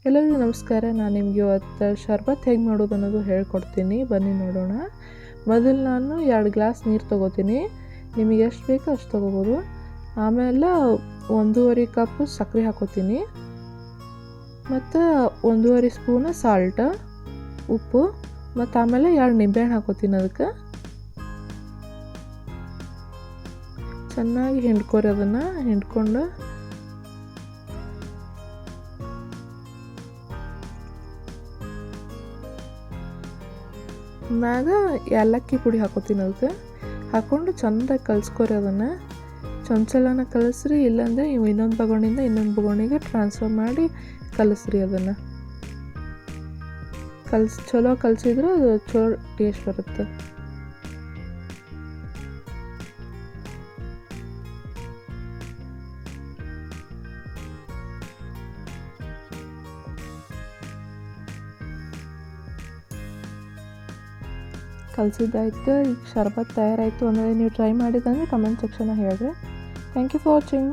ಎಲ್ಲರಿಗೂ ನಮಸ್ಕಾರ. ನಾನು ನಿಮಗೆ ಇವತ್ತು ಶರ್ಬತ್ ಹೇಗೆ ಮಾಡೋದು ಅನ್ನೋದು ಹೇಳ್ಕೊಡ್ತೀನಿ. ಬನ್ನಿ ನೋಡೋಣ. ಮೊದಲು ನಾನು 2 ಗ್ಲಾಸ್ ನೀರು ತೊಗೋತೀನಿ. ನಿಮಗೆ ಎಷ್ಟು ಬೇಕೋ ಅಷ್ಟು ತೊಗೋಬೋದು. ಆಮೇಲೆ 1.5 ಕಪ್ ಸಕ್ಕರೆ ಹಾಕೋತೀನಿ ಮತ್ತು 1.5 ಸ್ಪೂನ್ ಸಾಲ್ಟ್, ಉಪ್ಪು ಮತ್ತು ಆಮೇಲೆ 2 ನಿಂಬೆಹಣ್ಣು ಹಾಕೋತೀನಿ. ಅದಕ್ಕೆ ಚೆನ್ನಾಗಿ ಹಿಂಡ್ಕೊರಿ. ಅದನ್ನು ಹಿಂಡ್ಕೊಂಡು ಮ್ಯಾಗ ಏಲಕ್ಕಿ ಪುಡಿ ಹಾಕೋತೀನಿ. ಅದಕ್ಕೆ ಹಾಕ್ಕೊಂಡು ಚೆಂದಾಗಿ ಕಲಿಸ್ಕೊರಿ. ಅದನ್ನು ಚೊಂಚಲನ ಕಲಿಸ್ರಿ, ಇಲ್ಲಾಂದರೆ ಇನ್ನೊಂದು ಬಗೋಣಿಯಿಂದ ಇನ್ನೊಂದು ಬಗೋಣಿಗೆ ಟ್ರಾನ್ಸ್ಫರ್ ಮಾಡಿ ಕಲಿಸ್ರಿ. ಅದನ್ನು ಚಲೋ ಕಲಿಸಿದ್ರೆ ಅದು ಚಲೋ ಟೇಸ್ಟ್ ಬರುತ್ತೆ. ಕಲಿಸಿದ್ದಾಯ್ತು. ಈಗ ಶರ್ಬತ್ ತಯಾರಾಯಿತು. ಅಂದರೆ ನೀವು ಟ್ರೈ ಮಾಡಿದಂದರೆ ಕಮೆಂಟ್ ಸೆಕ್ಷನ್ ಹೇಳಿರಿ. Thank you for watching.